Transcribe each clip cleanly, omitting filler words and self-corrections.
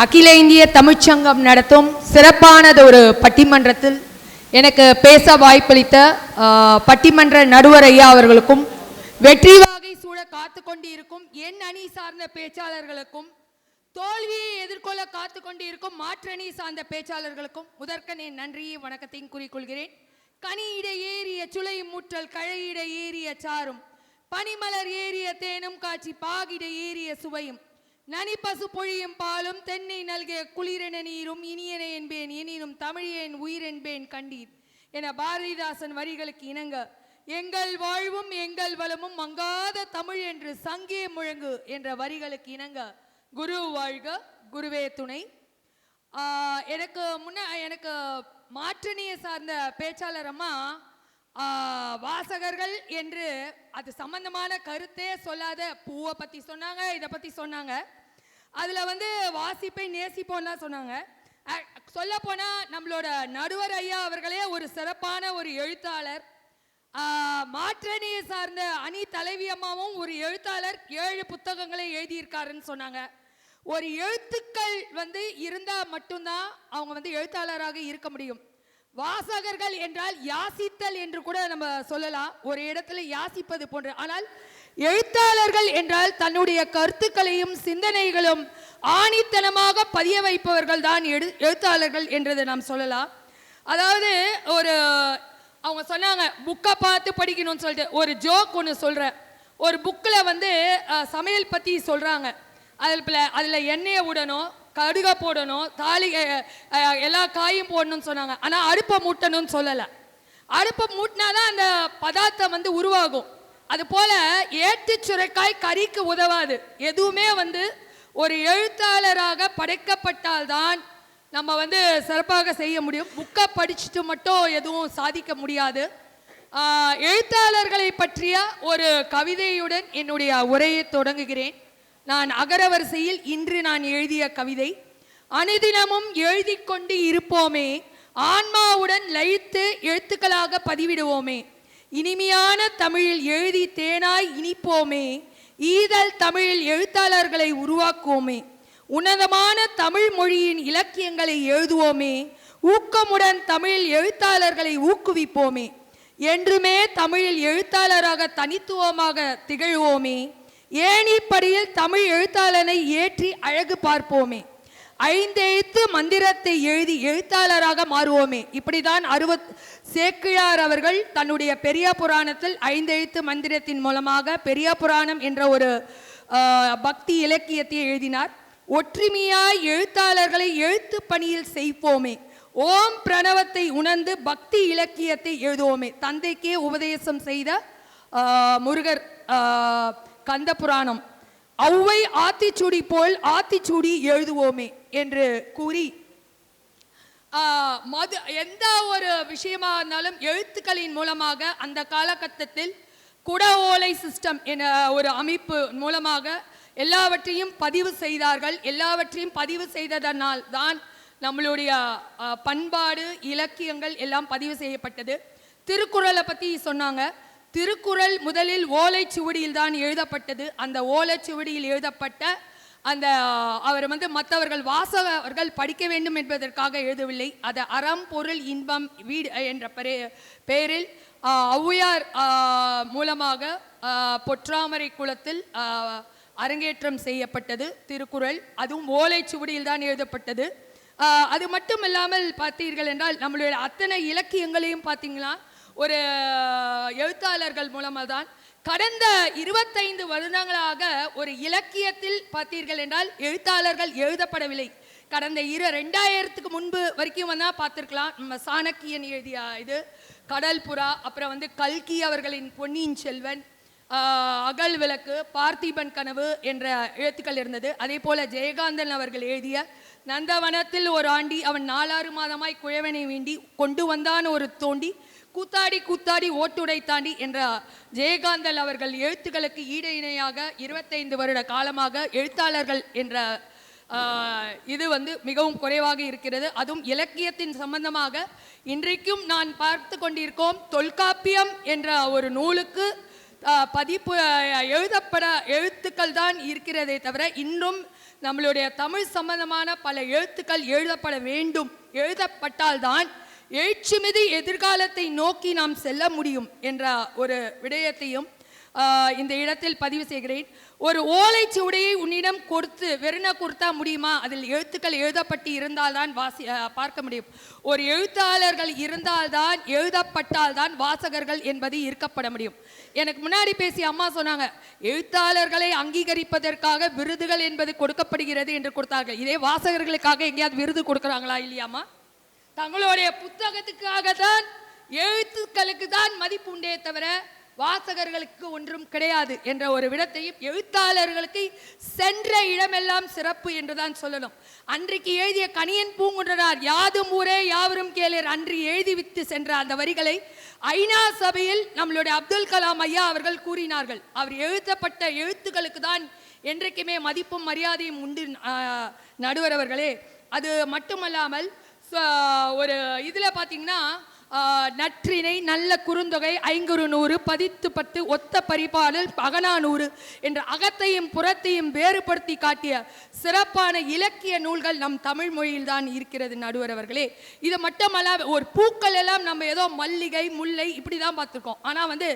அகில இந்திய தமிழ்ச்சங்கம் நடத்தும் சிறப்பானது ஒரு பட்டிமன்றத்தில் எனக்கு பேச வாய்ப்பளித்த பட்டிமன்ற நடுவர் ஐயா அவர்களுக்கும், வெற்றி வாகை சூழ காத்து கொண்டு இருக்கும் என் அணி சார்ந்த பேச்சாளர்களுக்கும், தோல்வியை எதிர்கொள்ள காத்து கொண்டு இருக்கும் மாற்றணி சார்ந்த பேச்சாளர்களுக்கும் முதற்கன் என் நன்றியை வணக்கத்தையும் கூறிக்கொள்கிறேன். கனியிட ஏறிய சுளை முற்றல் கழையிட ஏறிய சாரும், பனிமலர் ஏறிய தேனும் காட்சி பாகிட ஏறிய சுவையும், நனி பசு பொழியும் பாலும் தென்னை நல்கிய குளிரென நீரும் இனியன என்பேன் எனினும் தமிழேன் உயிரென்பேன் கண்டீர் என பாரதிதாசன் வரிகளுக்கு இணங்க, எங்கள் வாழ்வும் எங்கள் வளமும் மங்காத தமிழ் என்று சங்கே முழங்கு என்ற வரிகளுக்கு இணங்க, குரு வாழ்க குருவே துணை. எனக்கு மாற்றணியை சார்ந்த பேச்சாளர் அம்மா வாசகர்கள் என்று அது சம்பந்தமான கருத்தே சொல்லாத பூவை பற்றி சொன்னாங்க, இதை பற்றி சொன்னாங்க. அதில் வாசிப்பை நேசிப்போம் தான் சொன்னாங்க. சொல்ல போனால் நம்மளோட நடுவர் ஐயா அவர்களே ஒரு சிறப்பான ஒரு எழுத்தாளர். மாற்றணியை சார்ந்த அணி தலைவி அம்மாவும் ஒரு எழுத்தாளர், 7 புத்தகங்களை எழுதியிருக்காருன்னு சொன்னாங்க. ஒரு எழுத்துக்கள் இருந்தால் மட்டும்தான் அவங்க எழுத்தாளராக இருக்க முடியும். வாசகர்கள் என்றால் யாசித்தல் என்று கூட நம்ம சொல்லலாம், ஒரு இடத்துல யாசிப்பது போன்ற. ஆனால் எழுத்தாளர்கள் என்றால் தன்னுடைய கருத்துக்களையும் சிந்தனைகளும் ஆணித்தனமாக பதிய வைப்பவர்கள் தான் எழுத்தாளர்கள் என்றதை நாம் சொல்லலாம். அதாவது அவங்க சொன்னாங்க புக்கை பார்த்து படிக்கணும்னு சொல்லிட்டு ஒரு ஜோக் ஒன்று சொல்கிறேன். ஒரு புக்கில் சமையல் பற்றி சொல்கிறாங்க. அதில் எண்ணெயை விடணும், கடுகை போடணும், எல்லா காயும் போடணும்னு சொன்னாங்க. ஆனால் அடுப்பை மூட்டணும்னு சொல்லலை. அடுப்பை மூட்டினாதான் அந்த பதார்த்தம் உருவாகும். அது போல ஏட்டு சுரைக்காய் கறிக்கு உதவாது. எதுவுமே ஒரு எழுத்தாளராக படைக்கப்பட்டால்தான் நம்ம சிறப்பாக செய்ய முடியும். புக்கை படிச்சுட்டு மட்டும் எதுவும் சாதிக்க முடியாது. எழுத்தாளர்களை பற்றிய ஒரு கவிதையுடன் என்னுடைய உரையை தொடங்குகிறேன். நான் அகரவரிசையில் இன்று நான் எழுதிய கவிதை. அனுதினமும் எழுதி கொண்டு இருப்போமே, ஆன்மாவுடன் லயித்து எழுத்துக்களாக பதிவிடுவோமே, இனிமையான தமிழில் எழுதி தேனாய் இனிப்போமே, ஈதல் தமிழில் எழுத்தாளர்களை உருவாக்குவோமே, உன்னதமான தமிழ் மொழியின் இலக்கியங்களை எழுதுவோமே, ஊக்கமுடன் தமிழில் எழுத்தாளர்களை ஊக்குவிப்போமே, என்றுமே தமிழில் எழுத்தாளராக தனித்துவமாக திகழ்வோமே, ஏணிப்படியில் தமிழ் எழுத்தாளனை ஏற்றி அழகு பார்ப்போமே, 5 எழுத்து மந்திரத்தை எழுதி எழுத்தாளராக மாறுவோமே. இப்படிதான் சேக்கிழார் அவர்கள் தன்னுடைய பெரிய புராணத்தில் 5 எழுத்து மந்திரத்தின் மூலமாக பெரிய புராணம் என்ற ஒரு பக்தி இலக்கியத்தை எழுதினார். ஒற்றுமையாய் எழுத்தாளர்களை எழுத்து பணியில் செய்வோமே, ஓம் பிரணவத்தை உணர்ந்து பக்தி இலக்கியத்தை எழுதுவோமே. தந்தைக்கே உபதேசம் செய்த முருகர் கந்த புராணம். ஔவை ஆத்திச்சூடி போல் ஆத்திச்சூடி எழுதுவோமே என்று கூறி, எந்த ஒரு விஷயமா இருந்தாலும் எழுத்துக்களின் மூலமாக அந்த காலகட்டத்தில் குட ஓலை சிஸ்டம் என்ற ஒரு அமைப்பு மூலமாக எல்லாவற்றையும் பதிவு செய்தார்கள். எல்லாவற்றையும் பதிவு செய்ததனால் தான் நம்மளுடைய பண்பாடு இலக்கியங்கள் எல்லாம் பதிவு செய்யப்பட்டது. திருக்குறளை பற்றி சொன்னாங்க. திருக்குறள் முதலில் ஓலைச்சுவடியில் தான் எழுதப்பட்டது. அந்த ஓலைச்சுவடியில் எழுதப்பட்ட அந்த அவர் மற்றவர்கள் வாசகர்கள் படிக்க வேண்டும் என்பதற்காக எழுதவில்லை. அதை அறம் பொருள் இன்பம் வீடு என்ற பெயரில் ஔவையார் மூலமாக பொற்றாமரை குளத்தில் அரங்கேற்றம் செய்யப்பட்டது திருக்குறள். அதுவும் ஓலைச்சுவடியில் தான் எழுதப்பட்டது. அது மட்டும் இல்லாமல் பார்த்தீர்கள் என்றால் நம்மளுடைய அத்தனை இலக்கியங்களையும் பார்த்தீங்கன்னா ஒரு எழுத்தாளர்கள் மூலமாக தான். கடந்த 25 வருடங்களாக ஒரு இலக்கியத்தில் பார்த்தீர்கள் என்றால் எழுத்தாளர்கள் எழுதப்படவில்லை. கடந்த 2000க்கு முன்பு வரைக்கும் பார்த்துருக்கலாம். நம்ம சாணக்கியன் எழுதிய இது கடல் புறா, அப்புறம் கல்கி அவர்களின் பொன்னியின் செல்வன், அகல் விளக்கு, பார்த்திபன் கனவு என்ற எழுத்துக்கள் இருந்தது. அதே போல ஜெயகாந்தன் அவர்கள் எழுதிய நந்தவனத்தில் ஒரு ஆண்டி அவன் 4 மாதமாய் குழவனை வேண்டி கொண்டு வந்தான் ஒரு தோண்டி கூத்தாடி கூத்தாடி ஓட்டுடை தாண்டி என்ற ஜெயகாந்தன் அவர்கள் எழுத்துக்களுக்கு ஈடு இணையாக 25 வருட காலமாக எழுத்தாளர்கள் என்ற இது மிகவும் குறைவாக இருக்கிறது. அதுவும் இலக்கியத்தின் சம்பந்தமாக இன்றைக்கும் நான் பார்த்து கொண்டிருக்கோம். தொல்காப்பியம் என்ற ஒரு நூலுக்கு பதிப்பு எழுத்துக்கள் தான் இருக்கிறதே தவிர இன்னும் நம்மளுடைய தமிழ் சம்பந்தமான பல எழுத்துக்கள் எழுதப்பட வேண்டும். எழுதப்பட்டால்தான் எழுச்சிமிகு எதிர்காலத்தை நோக்கி நாம் செல்ல முடியும் என்ற ஒரு விடயத்தையும் இந்த இடத்தில் பதிவு செய்கிறேன். ஒரு ஓலைச்சுவடியை உன்னிடம் கொடுத்து வெறுன கொடுத்தா முடியுமா? அதில் எழுத்துக்கள் எழுதப்பட்டு இருந்தால்தான் பார்க்க முடியும். ஒரு எழுத்தாளர்கள் இருந்தால்தான், எழுதப்பட்டால்தான் வாசகர்கள் என்பது இருக்கப்பட முடியும். எனக்கு முன்னாடி பேசிய அம்மா சொன்னாங்க, எழுத்தாளர்களை அங்கீகரிப்பதற்காக விருதுகள் என்பது கொடுக்கப்படுகிறது என்று கொடுத்தார்கள். இதே வாசகர்களுக்காக எங்கேயாவது விருது கொடுக்குறாங்களா? இல்லையாமா? தங்களுடைய புத்தகத்துக்காக தான், எழுத்துக்களுக்கு தான் மதிப்பு உண்டே தவிர வாசகர்களுக்கு ஒன்றும் கிடையாது என்ற ஒரு விடத்தையும், எழுத்தாளர்களுக்கு சென்ற இடமெல்லாம் சிறப்பு என்றுதான் சொல்லணும். அன்றைக்கு எழுதிய கணியன் பூங்குன்றனார் யாதும் ஊரே யாவரும் கேளீர் அன்று எழுதி விட்டு சென்ற அந்த வரிகளை ஐநா சபையில் நம்மளுடைய அப்துல் கலாம் ஐயா அவர்கள் கூறினார்கள். அவர் எழுதப்பட்ட எழுத்துக்களுக்கு தான் என்றைக்குமே மதிப்பும் மரியாதையும் உண்டு நடுவர் அவர்களே. அது மட்டுமல்லாமல் ஒரு இதில் பார்த்தீங்கன்னா, நற்றினை நல்ல குறுந்தொகை ஐங்குறு நூறு பதித்து 10 ஒத்த பரிபாடல் அகநானூறு என்ற அகத்தையும் புறத்தையும் வேறுபடுத்தி காட்டிய சிறப்பான இலக்கிய நூல்கள் நம் தமிழ் மொழியில் தான் இருக்கிறது நடுவர் அவர்களே. இது மட்டுமல்ல, ஒரு பூக்கள் எல்லாம் நம்ம ஏதோ மல்லிகை முல்லை இப்படி தான் பார்த்துருக்கோம். ஆனால்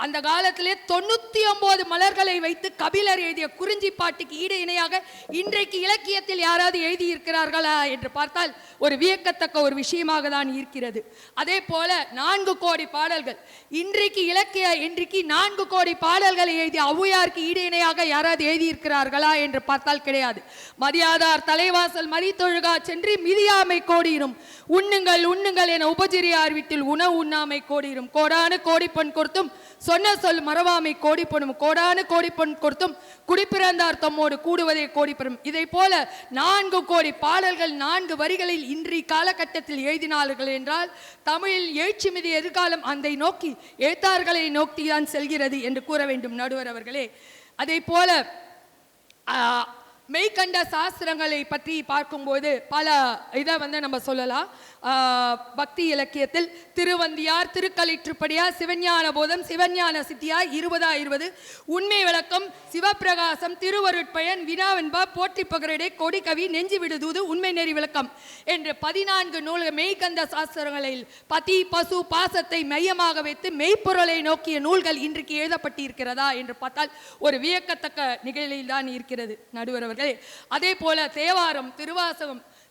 அந்த காலத்திலே 99 மலர்களை வைத்து கபிலர் எழுதிய குறிஞ்சி பாட்டுக்கு ஈடு இணையாக இன்றைக்கு இலக்கியத்தில் யாராவது எழுதியிருக்கிறார்களா என்று பார்த்தால் ஒரு வியக்கத்தக்க ஒரு விஷயமாக தான் இருக்கிறது. அதே போல 4 கோடி பாடல்கள் இன்றைக்கு 4 கோடி பாடல்களை எழுதி ஔவையாருக்கு ஈடு இணையாக யாராவது எழுதியிருக்கிறார்களா என்று பார்த்தால் கிடையாது. மதியாதார் தலைவாசல் மதித்தொழுகா சென்று மிதியாமை கோடிரும் உண்ணுங்கள் உண்ணுங்கள் என உபஜிரியார் வீட்டில் உணவு உண்ணாமை கோடிரும் கோடானு கோடி பொன் கொடுத்தும் சொன்ன சொல் மறவாமை கோடி பொண்ணும் கோடானு கோடி பொன் கொடுத்தும் குடிப்பிறந்தார் தம்மோடு கூடுவதே கோடி பெறும். இதை போல 4 கோடி பாடல்கள் 4 வரிகளில் இன்றைய காலகட்டத்தில் எழுதினார்கள் என்றால் தமிழில் எழுச்சி மிகு எதிர்காலம் அதை நோக்கி எழுத்தாளர்களை நோக்கி தான் செல்கிறது என்று கூற வேண்டும் நடுவர் அவர்களே. அதே போல மெய்கண்ட சாஸ்திரங்களை பற்றி பார்க்கும்போது பல இதை நம்ம சொல்லலாம். பக்தி இலக்கியத்தில் திருவந்தியார், திருக்கலிற்றுப்படியார், சிவஞான போதம், சிவஞான சித்தியார், 20 உண்மை விளக்கம், சிவப்பிரகாசம், திருவருட்பயன், வினாவென்பா, போற்றி பகரடை, கொடிக்கவி, நெஞ்சு விடுதூது, உண்மை நெறி விளக்கம் என்று 14 நூல்கள் மெய்கண்ட சாஸ்திரங்களில் பதி பசு பாசத்தை மையமாக வைத்து மெய்ப்பொருளை நோக்கிய நூல்கள் இன்றைக்கு எழுதப்பட்டிருக்கிறதா என்று பார்த்தால் ஒரு வியக்கத்தக்க நிகழ்ச்சியில் தான் இருக்கிறது நடுவர் அவர்களே. அதே போல தேவாரம்,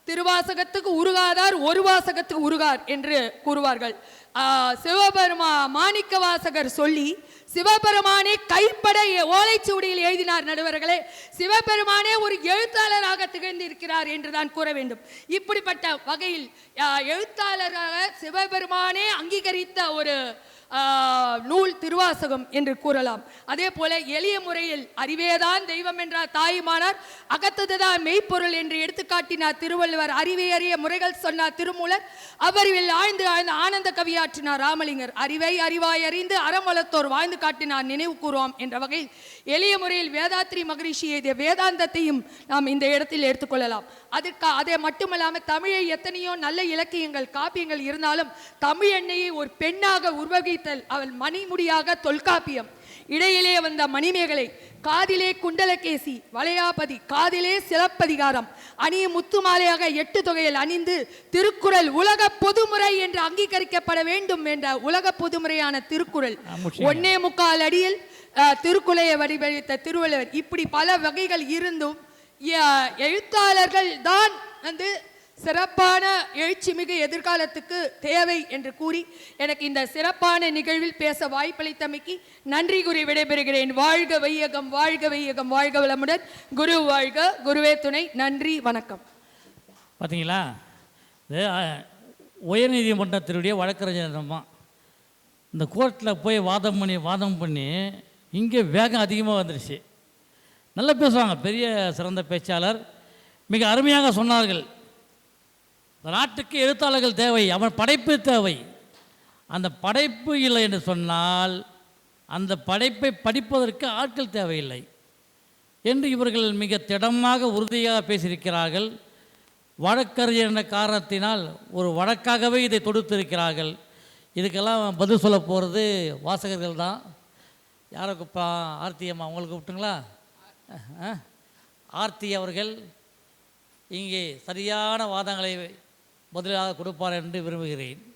திருவாசகத்துக்கு உருகாதார் ஒரு வாசகத்துக்கு உருகார் என்று கூறுவார்கள். மாணிக்க வாசகர் சொல்லி சிவபெருமானே கைப்பட ஓலைச்சுவடியில் எழுதினார் நடுவர்களே. சிவபெருமானே ஒரு எழுத்தாளராக திகழ்ந்திருக்கிறார் என்றுதான் கூற வேண்டும். இப்படிப்பட்ட வகையில் எழுத்தாளராக சிவபெருமானே அங்கீகரித்த ஒரு நூல் திருவாசகம் என்று கூறலாம். அதே போல எளிய முறையில் அறிவேதான் தெய்வம் என்றார் தாயுமானார், அகத்ததுதான் மெய்ப்பொருள் என்று எடுத்துக்காட்டினார் திருவள்ளுவர், அறிவை அறிய முறைகள் சொன்னார் திருமூலர், அவரில் ஆழ்ந்து ஆழ்ந்த ஆனந்த கவியாற்றினார் ராமலிங்கர், அறிவை அறிவாய் அறிந்து அறம் வளர்த்தோர் வாழ்ந்து காட்டினார் நினைவு கூறுவோம் என்ற வகையில் எளிய முறையில் வேதாத்ரி மகரிஷி எழுதிய வேதாந்தத்தையும் நாம் இந்த இடத்தில் எடுத்துக்கொள்ளலாம். அதை மட்டுமல்லாமல் தமிழை எத்தனையோ நல்ல இலக்கியங்கள் காப்பியங்கள் இருந்தாலும் தமிழ் எண்ணெயை ஒரு பெண்ணாக உருவகித்தல், அவள் மணிமுடியாக தொல்காப்பியம், இடையிலே வந்த மணிமேகலை, காதிலே குண்டலகேசி, வளையாபதி, காதிலே சிலப்பதிகாரம், அணிய முத்துமாலையாக 8 தொகையில் அணிந்து திருக்குறள் உலக பொதுமுறை என்று அங்கீகரிக்கப்பட வேண்டும் என்ற உலக பொதுமுறையான திருக்குறள் 1.25 அடியில் திருக்குறளை வடிவமைத்த திருவள்ளுவர், இப்படி பல வகைகள் இருந்தும் எழுத்தாளர்கள் தான் சிறப்பான எழுச்சிமிகு எதிர்காலத்துக்கு தேவை என்று கூறி எனக்கு இந்த சிறப்பான நிகழ்வில் பேச வாய்ப்பளித்தமைக்கு நன்றி கூறி விடைபெறுகிறேன். வாழ்க வையகம், வாழ்க வையகம், வாழ்க வளமுடன். குரு வாழ்க, குருவே துணை. நன்றி, வணக்கம். பார்த்தீங்களா, இது உயர்நீதிமன்றத்தினுடைய வழக்கறிஞர் இந்த கோர்ட்டில் போய் வாதம் பண்ணி இங்கே வேகம் அதிகமாக வந்துடுச்சு. நல்லா பேசுவாங்க, பெரிய சிறந்த பேச்சாளர், மிக அருமையாக சொன்னார்கள். நாட்டுக்கு எழுத்தாளர்கள் தேவை, அவன் படைப்பு தேவை. அந்த படைப்பு இல்லை என்று சொன்னால் அந்த படைப்பை படிப்பதற்கு ஆட்கள் தேவையில்லை என்று இவர்கள் மிக திடமாக உறுதியாக பேசியிருக்கிறார்கள். வழக்கறிஞர் என்ற காரணத்தினால் ஒரு வழக்காகவே இதை தொடுத்திருக்கிறார்கள். இதுக்கெல்லாம் பதில் சொல்ல போகிறது வாசகர்கள் தான். யாரை கூப்பிட்டா? ஆர்த்தி அம்மா, அவங்களை கூப்பிட்டுங்களா? ஆர்த்தி அவர்கள் இங்கே சரியான வாதங்களை பதிலாக கொடுப்பார் என்று விரும்புகிறேன்.